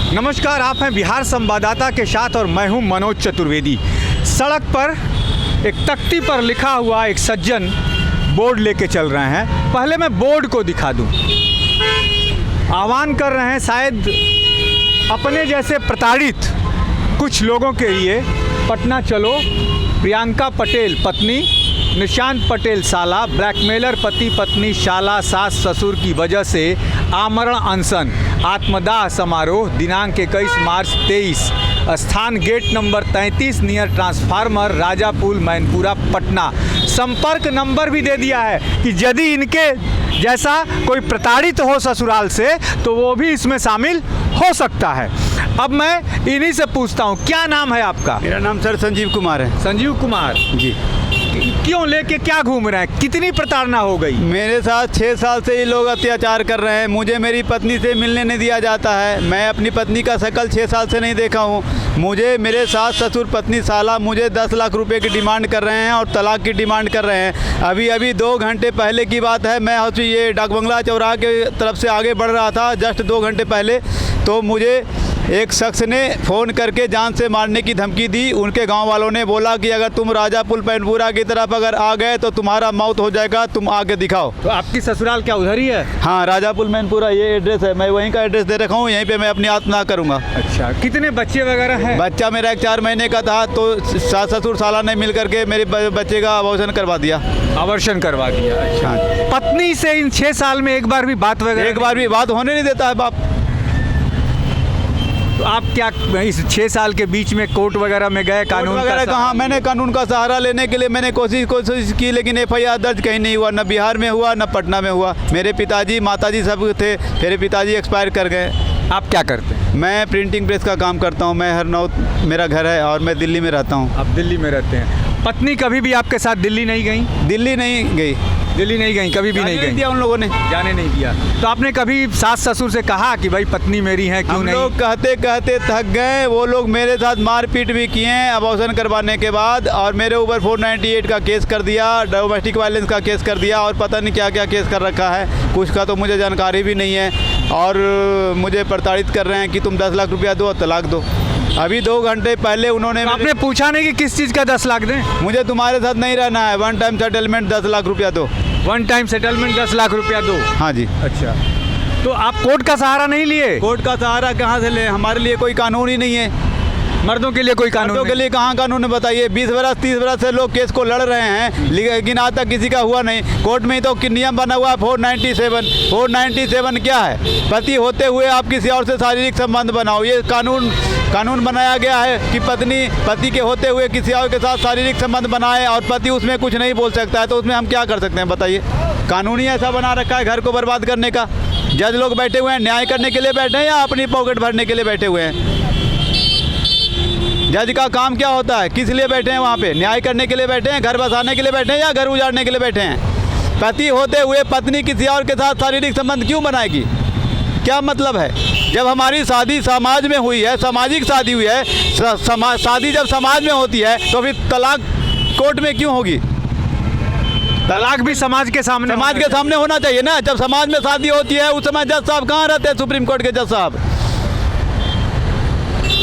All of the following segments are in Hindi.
नमस्कार, आप हैं बिहार संवाददाता के साथ और मैं हूं मनोज चतुर्वेदी। सड़क पर एक तख्ती पर लिखा हुआ एक सज्जन बोर्ड लेके चल रहे हैं। पहले मैं बोर्ड को दिखा दूं। आह्वान कर रहे हैं शायद अपने जैसे प्रताड़ित कुछ लोगों के लिए। पटना चलो, प्रियंका पटेल पत्नी, निशांत पटेल साला, ब्लैकमेलर पति पत्नी शाला सास ससुर की वजह से आमरण अनशन, आत्मदाह समारोह दिनांक 21 मार्च 23, स्थान gate number 33 near transformer, Rajapul, Mainpura, Patna. संपर्क नंबर भी दे दिया है कि यदि इनके जैसा कोई प्रताड़ित हो ससुराल से तो वो भी इसमें शामिल हो सकता है। अब मैं इन्हीं से पूछता हूँ, क्या नाम है आपका? मेरा नाम सर संजीव कुमार है। संजीव कुमार जी। क्यों लेके क्या घूम रहे हैं? कितनी प्रताड़ना हो गई? मेरे साथ 6 साल से ये लोग अत्याचार कर रहे हैं। मुझे मेरी पत्नी से मिलने नहीं दिया जाता है। मैं अपनी पत्नी का शक्ल 6 साल से नहीं देखा हूँ। मुझे मेरे सास ससुर पत्नी साला मुझे 10 लाख रुपए की डिमांड कर रहे हैं और तलाक की डिमांड कर रहे हैं। अभी 2 घंटे पहले की बात है। मैं ये डाकबंगला चौराहा के तरफ से आगे बढ़ रहा था जस्ट 2 घंटे पहले, तो मुझे एक शख्स ने फ़ोन करके जान से मारने की धमकी दी। उनके गांव वालों ने बोला कि अगर तुम राजापुल मैनपुरा की तरफ अगर आ गए तो तुम्हारा मौत हो जाएगा, तुम आगे दिखाओ। तो आपकी ससुराल क्या उधर ही है? हाँ, राजापुल मैनपुरा ये एड्रेस है। मैं वहीं का एड्रेस दे रखा हूँ। यहीं पे मैं अपनी आत्मदाह करूँगा। अच्छा, कितने बच्चे वगैरह हैं? बच्चा मेरा 4 महीने का था, तो सास ससुर साला ने मिल करके मेरे बच्चे का अबॉर्शन करवा दिया। अबॉर्शन करवा दिया? अच्छा। पत्नी से इन 6 साल में एक बार भी बात वगैरह? एक बार भी बात होने नहीं देता है बाप। तो आप क्या इस 6 साल के बीच में कोर्ट वगैरह में गए? कानून वगैरह कहाँ? मैंने कानून का सहारा लेने के लिए मैंने कोशिश की, लेकिन FIR दर्ज कहीं नहीं हुआ। न बिहार में हुआ, न पटना में हुआ। मेरे पिताजी माताजी सब थे। मेरे पिताजी एक्सपायर कर गए। आप क्या करते हैं? मैं प्रिंटिंग प्रेस का काम करता हूँ। मैं हरनौत मेरा घर है और मैं दिल्ली में रहता हूँ। आप दिल्ली में रहते हैं। पत्नी कभी भी आपके साथ दिल्ली नहीं गई? दिल्ली नहीं गई। दिल्ली नहीं गई, कभी भी नहीं गई? दिया उन लोगों ने, जाने नहीं दिया। तो आपने कभी सास ससुर से कहा कि भाई पत्नी मेरी है, क्यों नहीं? हम लोग कहते कहते थक गए। वो लोग मेरे साथ मारपीट भी किए हैं अबॉर्शन करवाने के बाद, और मेरे ऊपर 498 का केस कर दिया, डोमेस्टिक वायलेंस का केस कर दिया, और पता नहीं क्या क्या केस कर रखा है। कुछ का तो मुझे जानकारी भी नहीं है। और मुझे प्रताड़ित कर रहे हैं कि तुम 10 लाख रुपया दो और तलाक दो। अभी 2 घंटे पहले उन्होंने आपने पूछा नहीं कि किस चीज़ का 10 लाख दें? मुझे तुम्हारे साथ नहीं रहना है, 1 टाइम सेटलमेंट 10 लाख रुपया दो। 1 टाइम सेटलमेंट 10 लाख रुपया दो? हाँ जी। अच्छा, तो आप कोर्ट का सहारा नहीं लिए? कोर्ट का सहारा कहाँ से ले? हमारे लिए कोई कानून ही नहीं है। मर्दों के लिए कोई कानून? मर्दों के लिए कहाँ कानून है बताइए? 20 बरस 30 बरस से लोग केस को लड़ रहे हैं, लेकिन आज तक किसी का हुआ नहीं। कोर्ट में ही तो नियम बना हुआ है 497 क्या है? पति होते हुए आप किसी और से शारीरिक संबंध बनाओ। ये कानून बनाया गया है कि पति के होते हुए किसी और के साथ शारीरिक संबंध बनाए और पति उसमें कुछ नहीं बोल सकता है। तो उसमें हम क्या कर सकते हैं बताइए? कानून ही ऐसा बना रखा है घर को बर्बाद करने का। जज लोग बैठे हुए हैं न्याय करने के लिए बैठे हैं या अपनी पॉकेट भरने के लिए बैठे हुए हैं? जज का काम क्या होता है? किस लिए बैठे हैं वहाँ पे? न्याय करने के लिए बैठे हैं, घर बसाने के लिए बैठे हैं, या घर उजाड़ने के लिए बैठे हैं? पति होते हुए पत्नी किसी और के साथ शारीरिक संबंध क्यों बनाएगी? क्या मतलब है? जब हमारी शादी समाज में हुई है, सामाजिक शादी हुई है, शादी जब समाज में होती है तो फिर तलाक कोर्ट में क्यों होगी? तलाक भी समाज के सामने होना चाहिए ना। जब समाज में शादी होती है उस समय जज साहब कहाँ रहते हैं? सुप्रीम कोर्ट के जज साहब।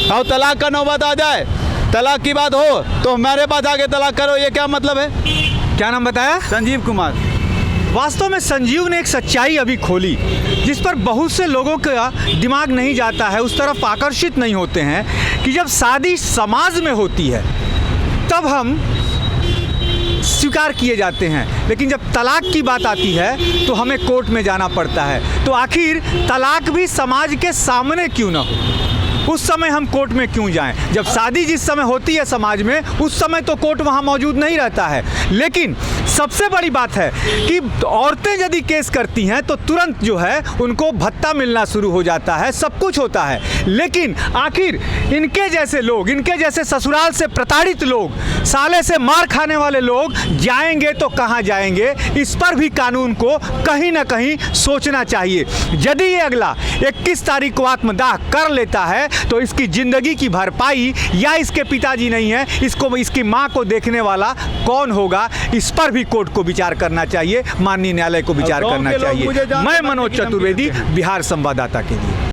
और तलाक का नौबत आ जाए, तलाक की बात हो तो हमारे पास आके तलाक करो, ये क्या मतलब है? क्या नाम बताया? संजीव कुमार। वास्तव में संजीव ने एक सच्चाई अभी खोली जिस पर बहुत से लोगों का दिमाग नहीं जाता है, उस तरफ आकर्षित नहीं होते हैं कि जब शादी समाज में होती है तब हम स्वीकार किए जाते हैं, लेकिन जब तलाक की बात आती है तो हमें कोर्ट में जाना पड़ता है। तो आखिर तलाक भी समाज के सामने क्यों ना हो? उस समय हम कोर्ट में क्यों जाएं? जब शादी जिस समय होती है समाज में, उस समय तो कोर्ट वहाँ मौजूद नहीं रहता है। लेकिन सबसे बड़ी बात है कि औरतें यदि केस करती हैं तो तुरंत जो है उनको भत्ता मिलना शुरू हो जाता है, सब कुछ होता है। लेकिन आखिर इनके जैसे लोग, इनके जैसे ससुराल से प्रताड़ित लोग, साले से मार खाने वाले लोग जाएंगे तो कहाँ जाएंगे? इस पर भी कानून को कहीं ना कहीं सोचना चाहिए। यदि ये अगला 21 तारीख को आत्मदाह कर लेता है तो इसकी ज़िंदगी की भरपाई या इसके पिताजी नहीं है, इसकी माँ को देखने वाला कौन होगा? इस पर भी कोर्ट को विचार करना चाहिए, माननीय न्यायालय को विचार करना चाहिए। मैं मनोज चतुर्वेदी, बिहार संवाददाता के लिए।